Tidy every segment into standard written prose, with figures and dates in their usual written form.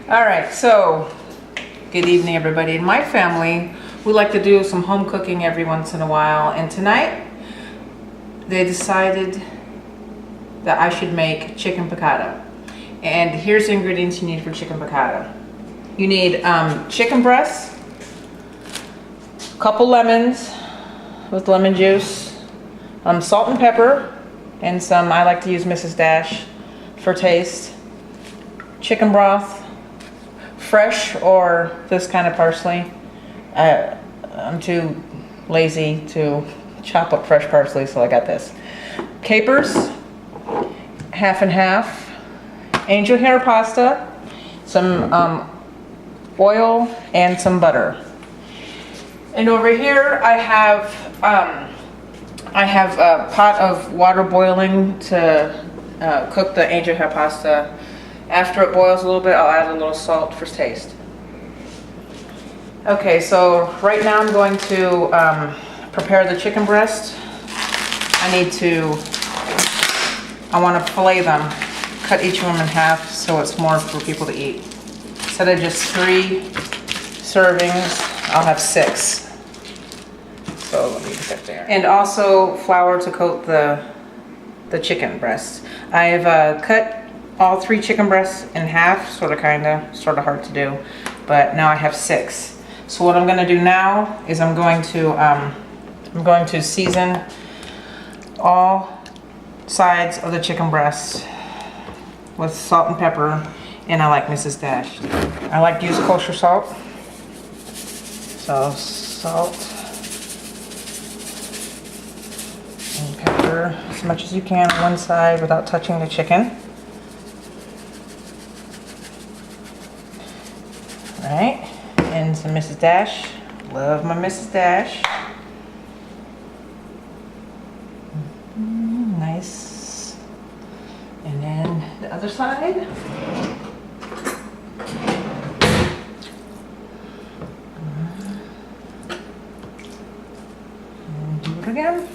All right, so good evening, everybody. In my family, we like to do some home cooking every once in a while, and tonight they decided that I should make chicken piccata. And here's the ingredients you need for chicken piccata. You need chicken breast, a couple lemons with lemon juice, salt and pepper, and some, I like to use Mrs. Dash for taste, chicken broth, fresh or this kind of parsley. I'm too lazy to chop up fresh parsley, so I got this. Capers, half and half. Angel hair pasta, some oil, and some butter. And over here I have a pot of water boiling to cook the angel hair pasta. After it boils a little bit, I'll add a little salt for taste. Okay, so right now I'm going to prepare the chicken breast. I want to fillet them, cut each of them in half so it's more for people to eat. Instead of just 3 servings, I'll have 6. So let me get that there. And also flour to coat the chicken breast. I've cut all 3 chicken breasts in half, sort of hard to do, but now I have 6. So what I'm going to do now is I'm going to season all sides of the chicken breast with salt and pepper, and I like Mrs. Dash. I like to use kosher salt. So salt and pepper as much as you can on one side without touching the chicken. Alright, and some Mrs. Dash. Love my Mrs. Dash. Nice. And then the other side. And do it again.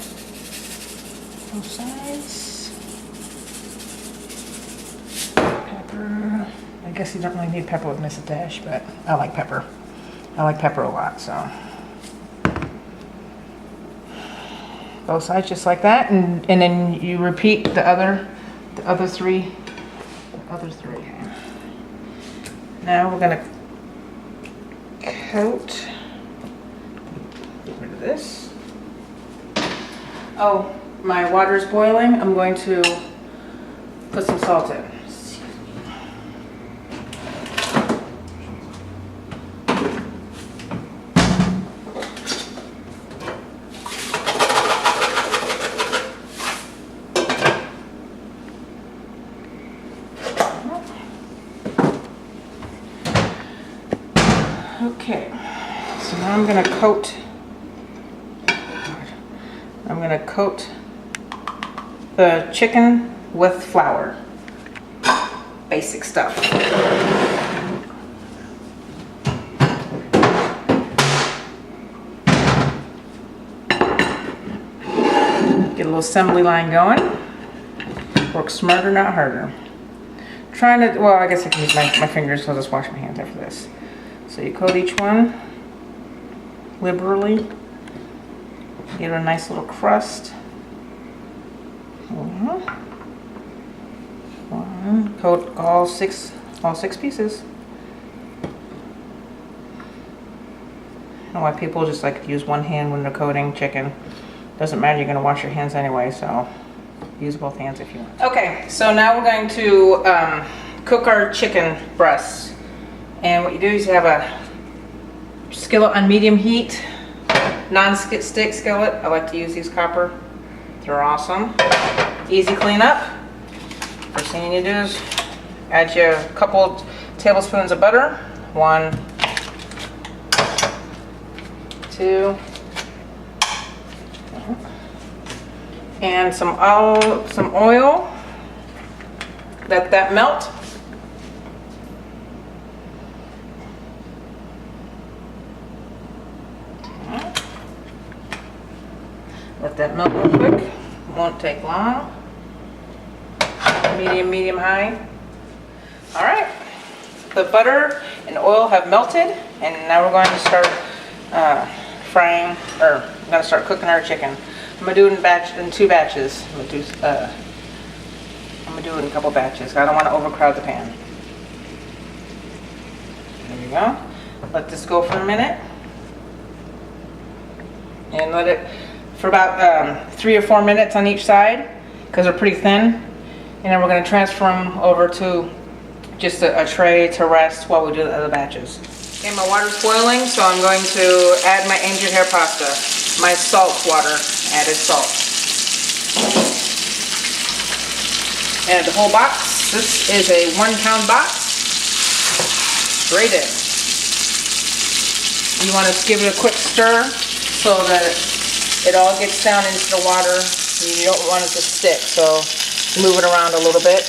Both sides. Pepper. I guess you don't really need pepper with Mrs. Dash, but I like pepper. I like pepper a lot, so. Both sides just like that, and then you repeat the other 3. Now we're gonna coat. Get rid of this. Oh, my water's boiling. I'm going to put some salt in. Okay, so now I'm going to coat the chicken with flour. Basic stuff. Get a little assembly line going. Work smarter, not harder. Well, I guess I can use my fingers, so I'll just wash my hands after this. So you coat each one liberally. Get a nice little crust. One. Coat all six pieces. I don't know why people just like to use one hand when they're coating chicken. Doesn't matter, you're gonna wash your hands anyway, so use both hands if you want. Okay, so now we're going to cook our chicken breasts. And what you do is you have a skillet on medium heat, non-stick skillet. I like to use these copper. They're awesome. Easy cleanup. First thing you need to do is add you a couple tablespoons of butter. 1, 2, and some oil. Let that melt. Let that melt real quick. Won't take long. Medium, high. All right. the butter and oil have melted, and now we're going to start frying, or I'm going to start cooking our chicken. I'm going to do it in 2 batches. I'm going to do it in a couple batches. I don't want to overcrowd the pan. There you go. Let this go for a minute. And let it for about 3 or 4 minutes on each side, because they're pretty thin. And then we're going to transfer them over to just a tray to rest while we do the other batches. Okay, my water's boiling, so I'm going to add my angel hair pasta. My salt water, added salt. And the whole box, this is a 1-pound box, straight in. You want to give it a quick stir so that it all gets down into the water. You don't want it to stick, so move it around a little bit.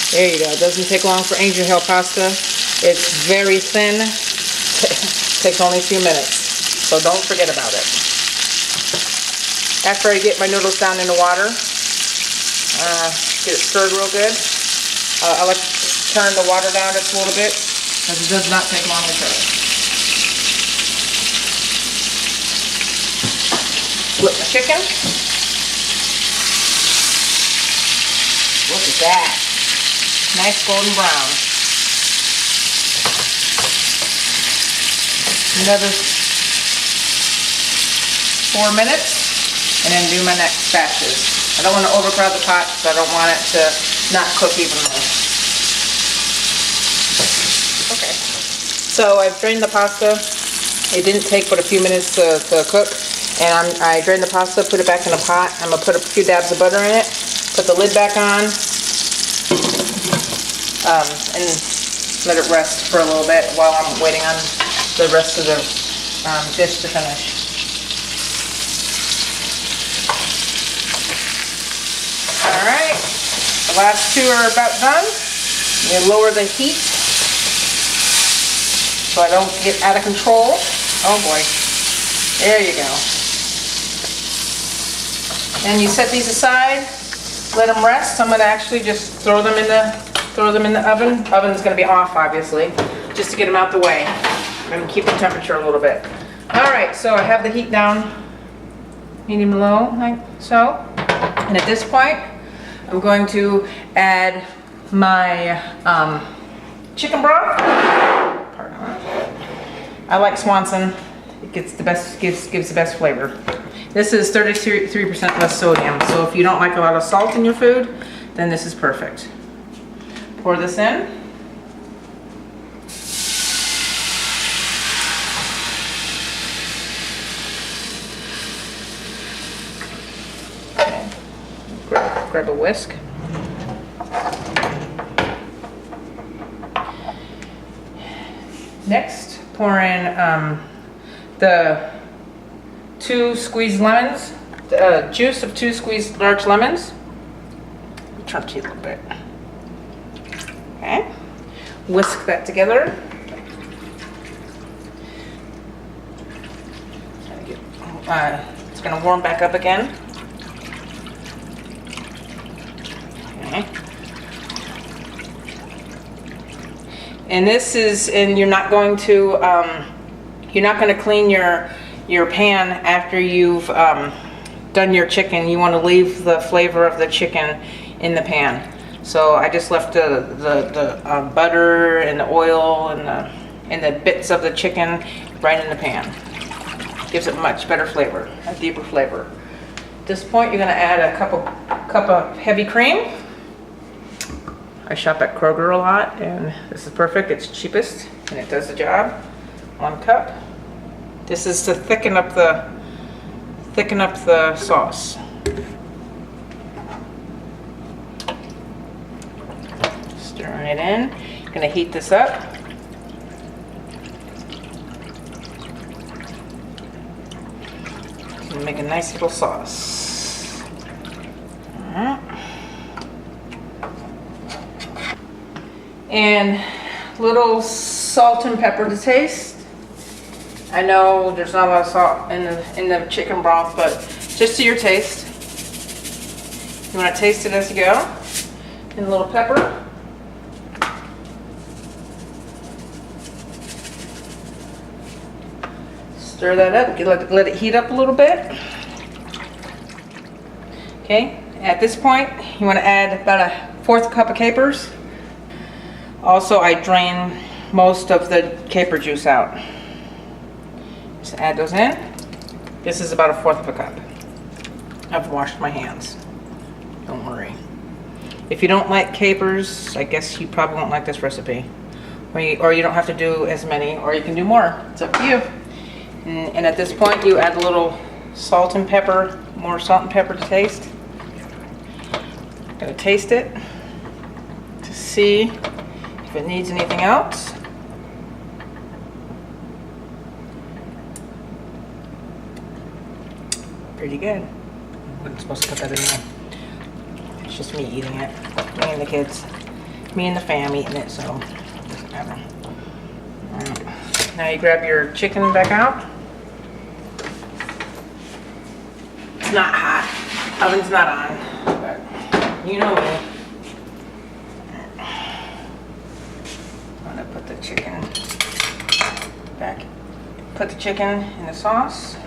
There you go. It doesn't take long for angel hair pasta. It's very thin. Takes only a few minutes, so don't forget about it. After I get my noodles down in the water, get it stirred real good. I like to turn the water down just a little bit, because it does not take long to cook. Flip my chicken. Look at that. Nice golden brown. Another 4 minutes, and then do my next batches. I don't want to overcrowd the pot, so I don't want it to not cook evenly. Okay. So I've drained the pasta. It didn't take but a few minutes to cook. And I drained the pasta, put it back in a pot. I'm going to put a few dabs of butter in it, put the lid back on, and let it rest for a little bit while I'm waiting on the rest of the dish to finish. Alright, the last 2 are about done. You lower the heat so I don't get out of control. Oh boy, there you go. And you set these aside, let them rest. I'm going to actually just throw them in the oven. Oven's going to be off, obviously, just to get them out the way. I'm going to keep the temperature a little bit. Alright, so I have the heat down, medium low, like so. And at this point, I'm going to add my chicken broth. Pardon me. I like Swanson. It gets the best, gives the best flavor. This is 33% less sodium, so if you don't like a lot of salt in your food, then this is perfect. Pour this in. Okay. Grab a whisk. Next, pour in the 2 squeezed lemons, the juice of 2 squeezed large lemons. Turn it a little bit. Okay. Whisk that together. It's going to warm back up again. Okay. And this is, and you're not going to clean your pan after you've done your chicken. You want to leave the flavor of the chicken in the pan. So I just left the butter and the oil and the bits of the chicken right in the pan. Gives it much better flavor, a deeper flavor. At this point, you're going to add a cup of heavy cream. I shop at Kroger a lot, and this is perfect. It's cheapest, and it does the job. 1 cup. This is to thicken up the sauce. Stirring it in. Gonna heat this up. And make a nice little sauce. And little salt and pepper to taste. I know there's not a lot of salt in the chicken broth, but just to your taste. You want to taste it as you go. And a little pepper. Stir that up, let it heat up a little bit. Okay, at this point, you want to add about 1/4 cup of capers. Also, I drain most of the caper juice out. Just add those in. This is about 1/4 cup. I've washed my hands. Don't worry. If you don't like capers, I guess you probably won't like this recipe. Or you don't have to do as many, or you can do more. It's up to you. And at this point, you add a little salt and pepper, more salt and pepper to taste. I'm gonna taste it to see if it needs anything else. Pretty good. I wasn't supposed to put that in there. It's just me eating it. Me and the kids. Me and the fam eating it, so it doesn't matter. Now you grab your chicken back out. It's not hot. Oven's not on, but you know me. I'm gonna put the chicken back. Put the chicken in the sauce.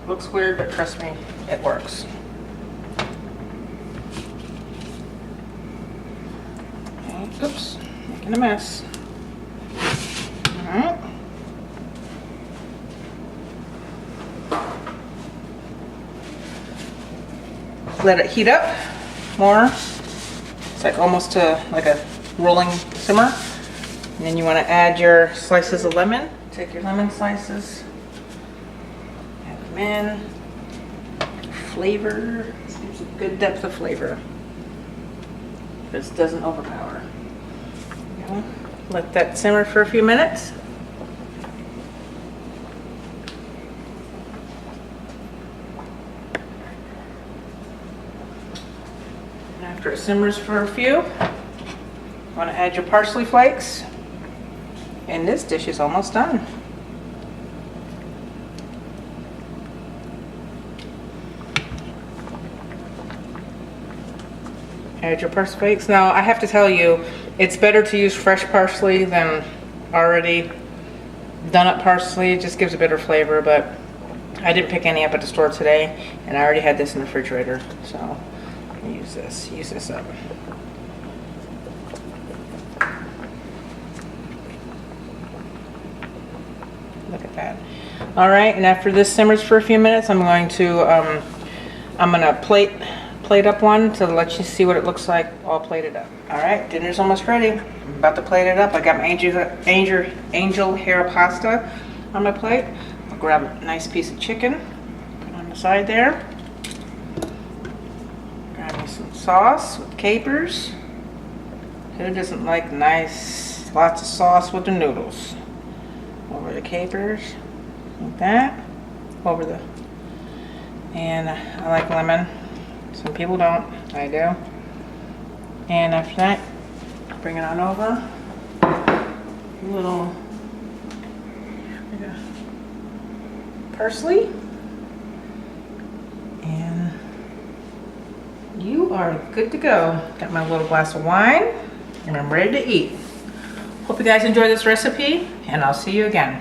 Looks weird, but trust me, it works. Okay, oops, making a mess. All right. Let it heat up more. It's like almost to like a rolling simmer. And then you want to add your slices of lemon. Take your lemon slices. In flavor, this gives a good depth of flavor. This doesn't overpower. Okay. Let that simmer for a few minutes. And after it simmers for a few, you want to add your parsley flakes. And this dish is almost done. Add your parsley flakes. Now I have to tell you, it's better to use fresh parsley than already done up parsley. It just gives a better flavor, but I didn't pick any up at the store today, and I already had this in the refrigerator, so use this up. Look at that. All right, and after this simmers for a few minutes, I'm going to plate up one to let you see what it looks like all plated up. All right, dinner's almost ready. I'm about to plate it up. I got my angel hair pasta on my plate. I'll grab a nice piece of chicken, put it on the side there. Grab me some sauce with capers. Who doesn't like nice, lots of sauce with the noodles? Over the capers, like that. Over the, and I like lemon. Some people don't, I do. And after that, bring it on over. A little parsley. And you are good to go. Got my little glass of wine, and I'm ready to eat. Hope you guys enjoy this recipe, and I'll see you again.